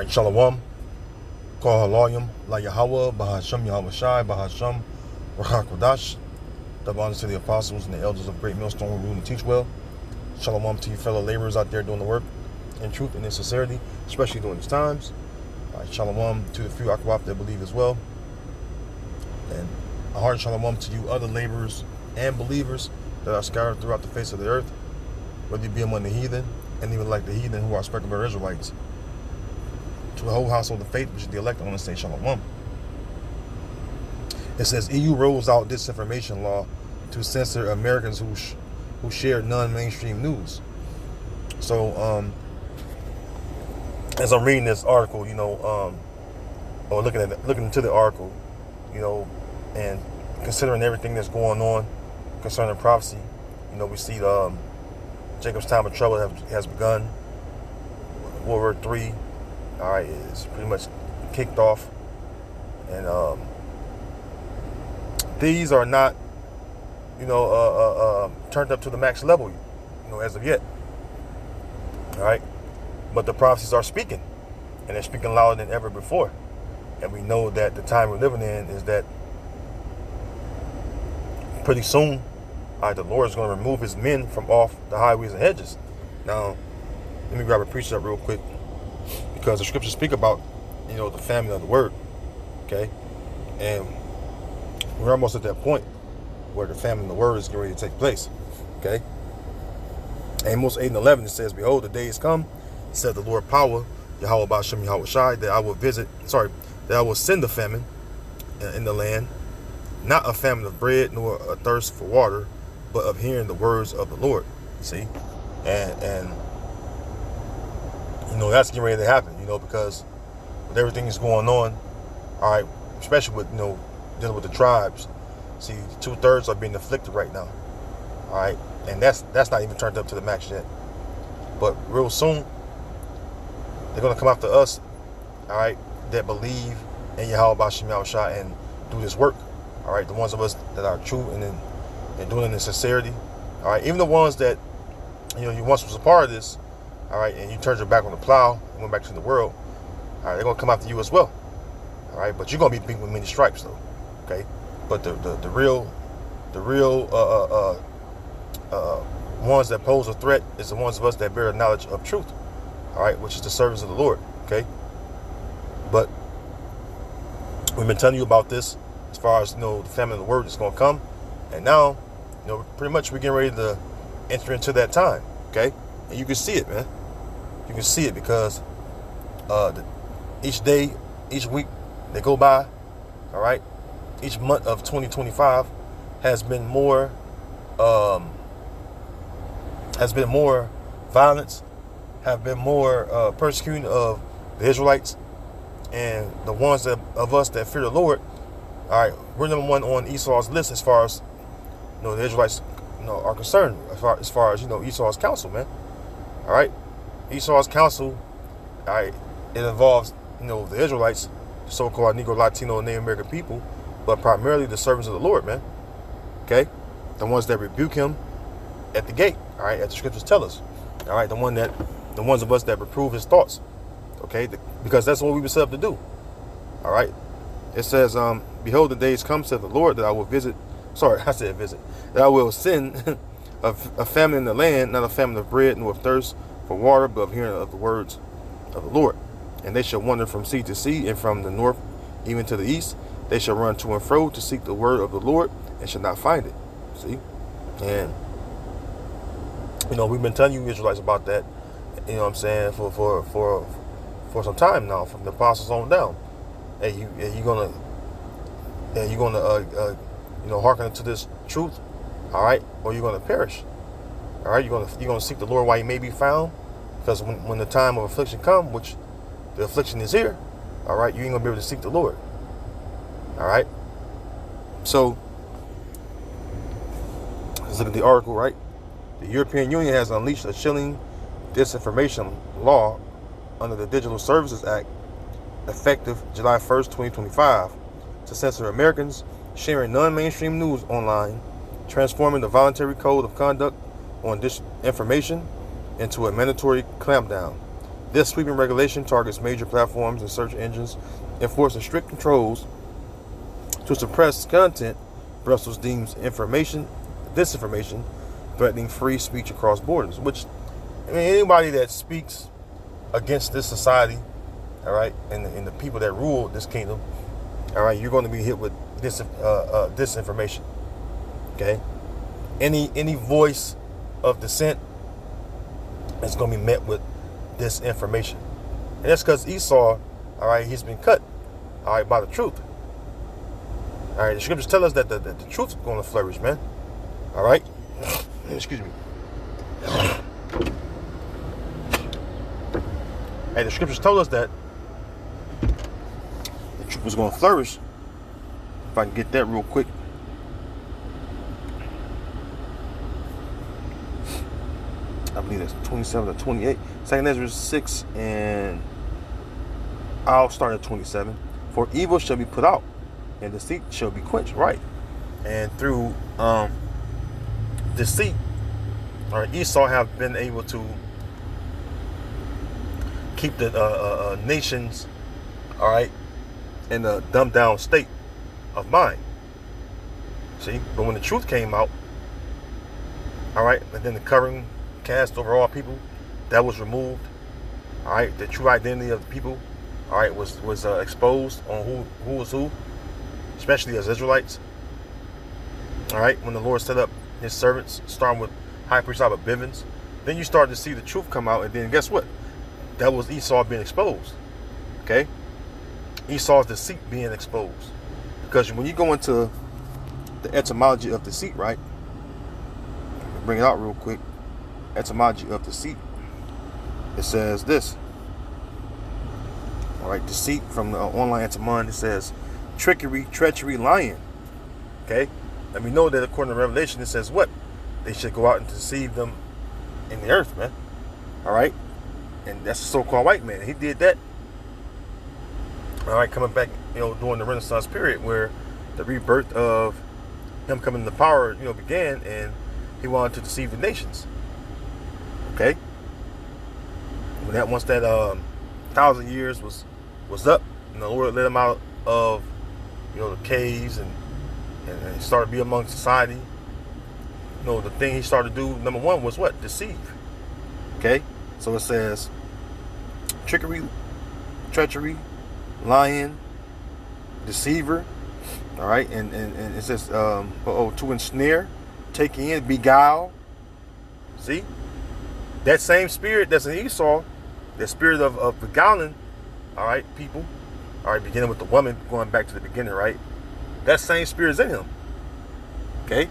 right, Shalom. Call Halayim, La Yahweh, Bahasham Yahweh Shai, Bahasham, Rahakodash. Double honors to the apostles and the elders of Great Millstone who rule and teach well. Shalom to you fellow laborers out there doing the work in truth and in sincerity, especially during these times. All right, Shalom to the few Akwaf that believe as well. And a heart Shalom to you other laborers and believers that are scattered throughout the face of the earth, whether you be among the heathen and even like the heathen who are speculative Israelites. To the whole household of faith, which is the elect, I want to say Shalom. It says EU rolls out disinformation law to censor Americans who share non-mainstream news. So, as I'm reading this article, or looking into the article, and considering everything that's going on concerning prophecy, we see Jacob's time of trouble has begun. World War III, all right, is pretty much kicked off, and these are not, turned up to the max level, as of yet. All right, but the prophecies are speaking, and they're speaking louder than ever before. And we know that the time we're living in is that pretty soon, the Lord is going to remove His men from off the highways and hedges. Now, let me grab a precept real quick, because the scriptures speak about, the famine of the word. Okay, and we're almost at that point where the famine of the word is getting ready to take place. Okay. Amos 8:11, it says, "Behold, the days come, said the Lord power, Yahweh Bashem Yahweh Shai, that I will send a famine in the land, not a famine of bread, nor a thirst for water, but of hearing the words of the Lord." See? And that's getting ready to happen, because with everything that's going on, all right, especially with, dealing with the tribes. See, 2/3 are being afflicted right now. All right. And that's not even turned up to the max yet. But real soon, they're going to come after us, all right, that believe in Yahweh Bashem Yahweh Shai and do this work. All right, the ones of us that are true and doing it in sincerity. All right, even the ones that, you once was a part of this, all right, and you turned your back on the plow and went back to the world, all right, they're going to come after you as well. All right, but you're going to be beat with many stripes, though. Okay, but the real ones that pose a threat is the ones of us that bear the knowledge of truth, all right, which is the service of the Lord. Okay, but we've been telling you about this as far as the famine of the word is going to come, and now pretty much we're getting ready to enter into that time. Okay, and you can see it, man. You can see it because each day, each week they go by, all right, each month of 2025 has been more violence, have been more persecuting of the Israelites, and the ones of us that fear the Lord. All right, we're number one on Esau's list as far as the Israelites are concerned. As far as Esau's counsel, man. All right, Esau's counsel. All right, it involves the Israelites, the so-called Negro, Latino, and Native American people, but primarily the servants of the Lord, man. Okay, the ones that rebuke Him at the gate. All right, as the scriptures tell us. All right, the ones of us that reprove His thoughts. Okay, because that's what we were set up to do. All right, it says, "Behold, the days come," said the Lord, "that I will visit." Sorry, I said visit. That I will send a famine in the land, not a famine of bread, nor of thirst for water, but of hearing of the words of the Lord. And they shall wander from sea to sea, and from the north even to the east. They shall run to and fro to seek the word of the Lord, and shall not find it. See, and we've been telling you Israelites about that. You know what I'm saying, for some time now, from the apostles on down. Hey, you're gonna hearken to this truth, all right, or you're gonna perish. All right, you're gonna seek the Lord while He may be found, because when the time of affliction comes, which the affliction is here, all right, you ain't gonna be able to seek the Lord. All right, so let's look at the article. Right, the European Union has unleashed a chilling disinformation law under the Digital Services Act, effective July 1st, 2025, to censor Americans sharing non-mainstream news online, transforming the voluntary code of conduct on disinformation into a mandatory clampdown. This sweeping regulation targets major platforms and search engines, enforcing strict controls to suppress content Brussels deems disinformation, threatening free speech across borders. Which, I mean, anybody that speaks against this society, all right, and the people that rule this kingdom, all right, you're going to be hit with disinformation. Okay, any voice of dissent is going to be met with disinformation, and that's because Esau, all right, he's been cut, all right, by the truth. All right, the scriptures tell us that the truth is going to flourish, man. All right, excuse me. Hey, the scriptures told us that the truth was going to flourish. If I can get that real quick. I believe that's 27 to 28. 2nd Ezra 6, and I'll start at 27. For evil shall be put out, and deceit shall be quenched. Right. And through deceit, or Esau have been able to keep the nations, all right, in a dumbed down state of mind. See, but when the truth came out, all right, and then the covering cast over all people, that was removed. All right, the true identity of the people, all right, was exposed on who was who, especially as Israelites. All right, when the Lord set up His servants, starting with High Priest Abba Bivens, then you started to see the truth come out, and then guess what? That was Esau being exposed. Okay, Esau's deceit being exposed, because when you go into the etymology of deceit, right? Bring it out real quick. Etymology of deceit. It says this. All right, deceit from the online etymon. It says trickery, treachery, lying. Okay, and we know that according to Revelation, it says what? They should go out and deceive them in the earth, man. All right, and that's the so-called white man. He did that. All right, coming back, during the Renaissance period, where the rebirth of him coming into power, began, and he wanted to deceive the nations. Okay. Once that 1,000 years was up, and the Lord led him out of the caves and he started to be among society. The thing he started to do, number one, was what? Deceive. Okay. So it says trickery, treachery, lying, deceiver. All right, and it says to ensnare, take in, beguile. See, that same spirit that's in Esau, that spirit of beguiling, all right, people, all right, beginning with the woman, going back to the beginning, right? That same spirit is in him. Okay,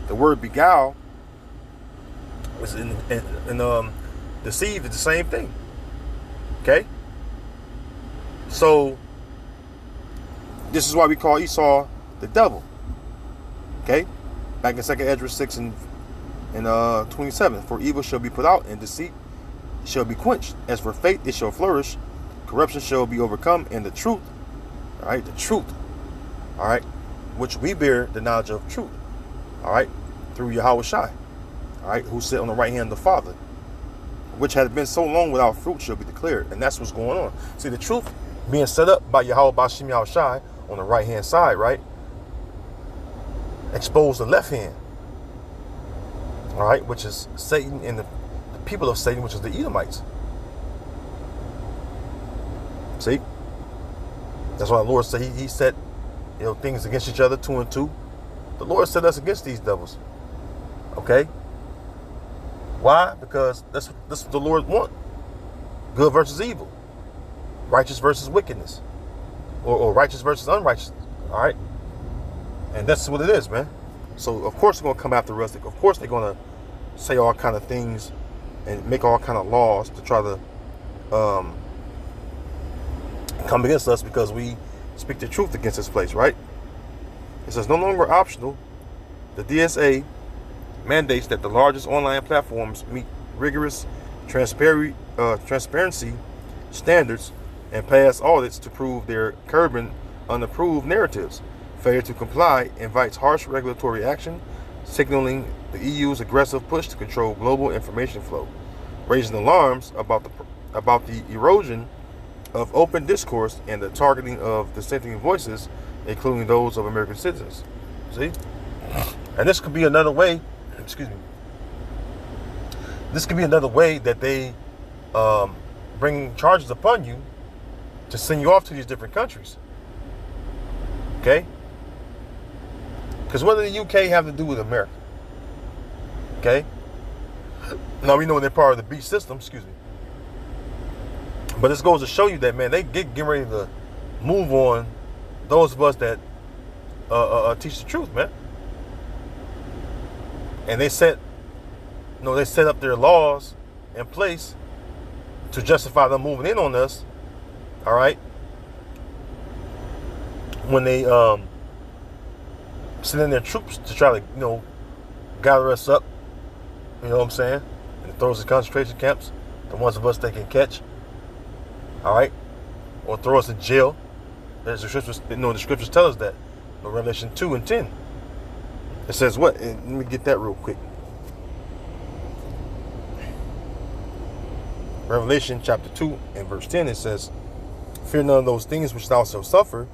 the word beguile is in deceive is the same thing. Okay, so this is why we call Esau the devil. Okay, back in 2nd Ezra 6 and 27. For evil shall be put out, and deceit shall be quenched. As for faith, it shall flourish. Corruption shall be overcome, and the truth, all right, the truth, all right, which we bear the knowledge of truth, all right, through Yahweh Shai, all right, who sit on the right hand of the Father, which had been so long without fruit shall be declared. And that's what's going on. See, the truth being set up by Yahweh Bashim Yahweh Shai on the right hand side, right, expose the left hand, all right, which is Satan and the people of Satan, which is the Edomites. See, that's why the Lord said he set things against each other, 2 and 2. The Lord set us against these devils. Okay, why? Because that's what the Lord wants. Good versus evil, righteous versus wickedness, or righteous versus unrighteous. All right, and that's what it is, man. So of course they're gonna come after us. Of course they're gonna say all kind of things and make all kind of laws to try to come against us, because we speak the truth against this place, right? It says no longer optional. The DSA mandates that the largest online platforms meet rigorous transparency standards and pass audits to prove they're curbing unapproved narratives. Failure to comply invites harsh regulatory action, signaling the EU's aggressive push to control global information flow, raising alarms about the about the erosion of open discourse and the targeting of dissenting voices, including those of American citizens. See? And this could be another way, excuse me, this could be another way that they bring charges upon you to send you off to these different countries. Okay? Because what does the UK have to do with America? Okay? Now we know they're part of the beast system, excuse me. But this goes to show you that, man, they get ready to move on those of us that teach the truth, man. And they set up their laws in place to justify them moving in on us. All right. When they send in their troops to try to, gather us up, you know what I'm saying, and throw us in concentration camps, the ones of us they can catch. All right, or throw us in jail. As the scriptures, the scriptures tell us that. Revelation 2:10. It says what? Let me get that real quick. Revelation chapter 2 and verse 10. It says, "Fear none of those things which thou shalt suffer.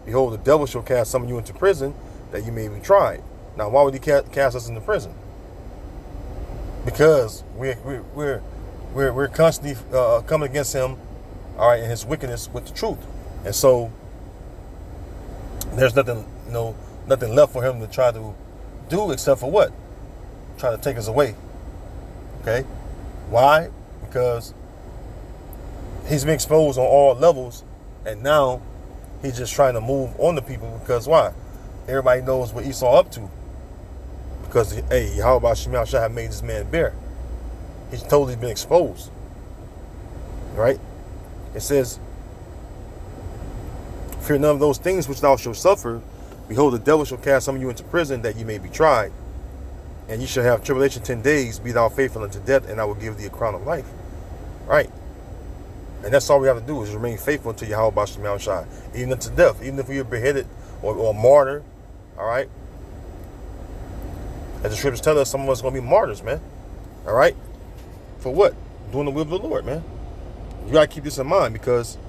Behold, the devil shall cast some of you into prison, that you may be tried." Now, why would he cast us into prison? Because we're constantly coming against him. All right, and his wickedness with the truth, and so there's nothing left for him to try to do except for what? Try to take us away. Okay, why? Because he's been exposed on all levels, and now he's just trying to move on the people. Because why? Everybody knows what Esau up to. Because how about Shemal Shah have made this man bear? He's totally been exposed. Right? It says, "Fear none of those things which thou shalt suffer. Behold, the devil shall cast some of you into prison, that ye may be tried. And ye shall have tribulation 10 days. Be thou faithful unto death, and I will give thee a crown of life." Right? And that's all we have to do, is remain faithful unto Yahweh Shemal Shai, even unto death. Even if we are beheaded or martyred. All right? As the scriptures tell us, some of us are going to be martyrs, man. All right? For what? Doing the will of the Lord, man. You got to keep this in mind, because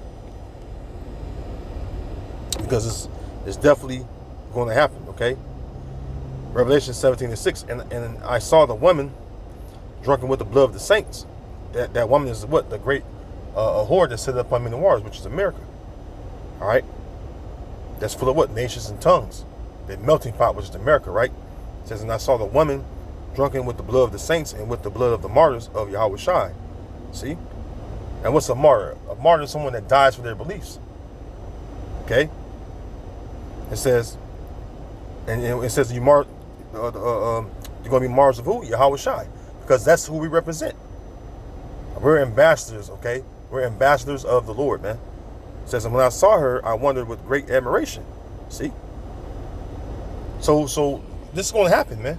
it's definitely going to happen, okay? Revelation 17:6, and I saw the woman drunken with the blood of the saints. That woman is what? The great whore that set up on many waters, which is America. All right? That's full of what? Nations and tongues. The melting pot, which is America, right? It says, "And I saw the woman drunken with the blood of the saints and with the blood of the martyrs of Yahweh Shai." See? And what's a martyr? A martyr is someone that dies for their beliefs. Okay? It says, and it says you're going to be martyrs of who? Yahweh Shai. Because that's who we represent. We're ambassadors, okay? We're ambassadors of the Lord, man. It says, "And when I saw her, I wondered with great admiration." See? So this is going to happen, man.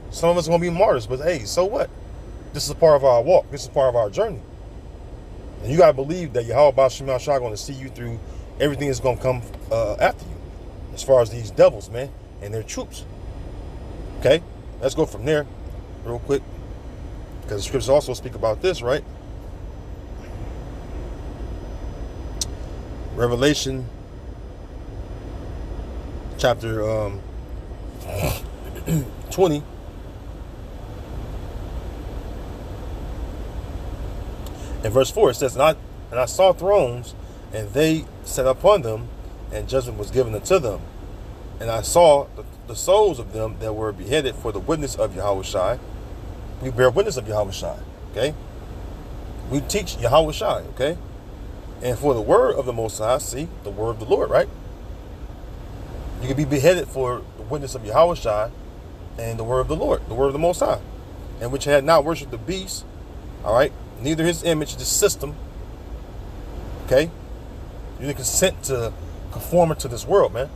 Some of us are going to be martyrs, but hey, so what? This is a part of our walk. This is part of our journey. And you got to believe that Yahweh Shemal Shah is going to see you through everything that's going to come after you, as far as these devils, man, and their troops. Okay? Let's go from there real quick, because the scriptures also speak about this, right? Revelation chapter 20. In verse 4, it says, and I saw thrones, and they sat upon them, and judgment was given unto them. And I saw the souls of them that were beheaded for the witness of Yahweh Shai. We bear witness of Yahweh Shai, okay? We teach Yahweh Shai, okay? And for the word of the Most High, see, the word of the Lord, right? You can be beheaded for the witness of Yahweh Shai and the word of the Lord, the word of the Most High, and which had not worshipped the beast, all right? Neither his image, the system, okay? You didn't consent to conform to this world, man.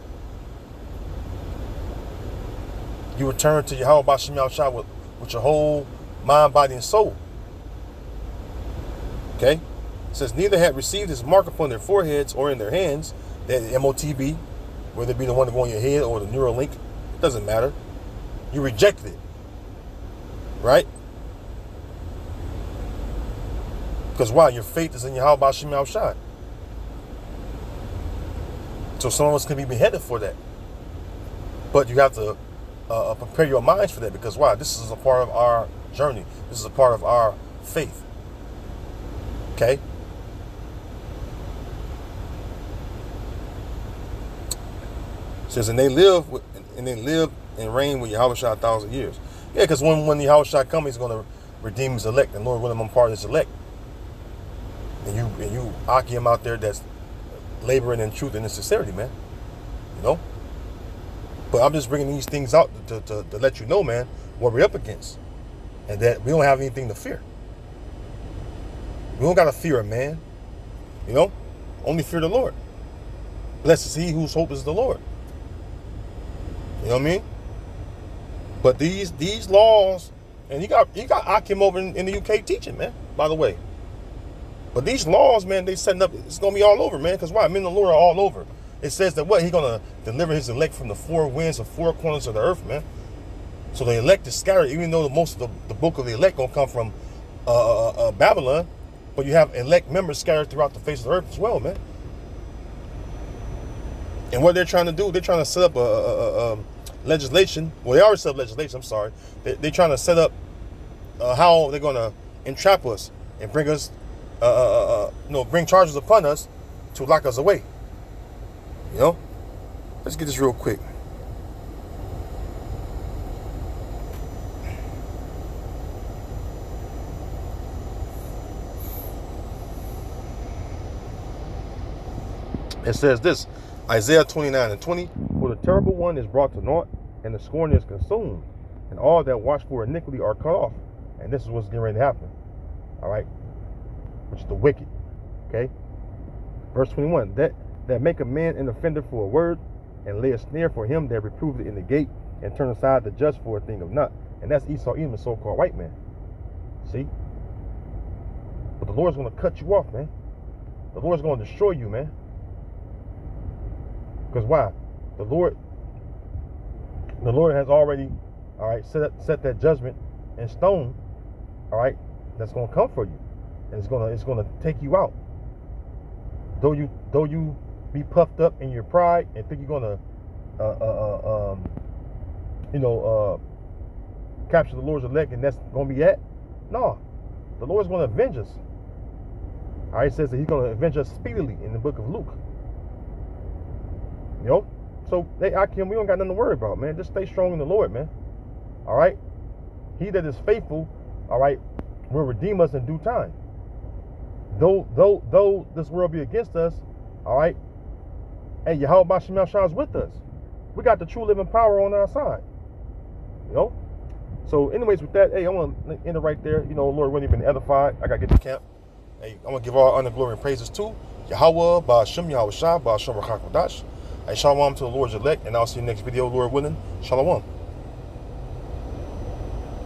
You return to Yahweh B'Shem Shai with your whole mind, body, and soul. Okay? It says, neither had received his mark upon their foreheads or in their hands, that MOTB, whether it be the one to go on your head or the Neuralink, it doesn't matter. You rejected it. Right? Because why? Your faith is in Yahweh Bashim Yahushai. So some of us can be beheaded for that. But you have to prepare your minds for that. Because why? This is a part of our journey. This is a part of our faith. Okay? It says, and they live and reign with Yahweh 1,000 years. Yeah, because when Yahweh comes, he's going to redeem his elect. And Lord willing, I'm part of his elect. And you Aki him out there that's laboring in truth and in sincerity, man. You know? But I'm just bringing these things out to let you know, man, what we're up against. And that we don't have anything to fear. We don't got to fear a man. You know? Only fear the Lord. Blessed is he whose hope is the Lord. You know what I mean? But these laws, and you got Akim over in the UK teaching, man, by the way. But these laws, man, they setting up, it's going to be all over, man. Because why? Men of the Lord are all over. It says that what? He's going to deliver his elect from the four winds of four corners of the earth, man. So the elect is scattered, even though most of the book of the elect going to come from Babylon. But you have elect members scattered throughout the face of the earth as well, man. And what they're trying to do, they're trying to set up a legislation. Well, they already set up legislation, I'm sorry. They're trying to set up how they're going to entrap us and bring us, bring charges upon us to lock us away. You know? Let's get this real quick. It says this, Isaiah 29:20, for the terrible one is brought to naught, and the scorn is consumed, and all that watch for iniquity are cut off. And this is what's getting ready to happen. All right? Which is the wicked. Okay? Verse 21, that make a man an offender for a word, and lay a snare for him that reproved it in the gate, and turn aside the just for a thing of naught. And that's Esau, Edom, the so-called white man. See? But the Lord's going to cut you off, man. The Lord's going to destroy you, man. Because why? The Lord has already, all right, set that judgment in stone, all right, that's going to come for you. And it's going to take you out. Though you be puffed up in your pride and think you're going to capture the Lord's elect and that's going to be it. No. The Lord's going to avenge us. All right, it says that he's going to avenge us speedily in the book of Luke. You know? So, we don't got nothing to worry about, man. Just stay strong in the Lord, man. All right? He that is faithful, all right, will redeem us in due time. Though this world be against us, all right, hey, Yahweh Bashim Yahushua is with us. We got the true living power on our side. You know? So, anyways, with that, hey, I'm going to end it right there. You know, Lord, when you've been edified, I got to get to camp. Hey, I'm going to give all honor, glory, and praises to Yahweh Bashim Yahushua, Bashim Rakakadash. Hey, shalom to the Lord's elect, and I'll see you next video, Lord willing. Shalom.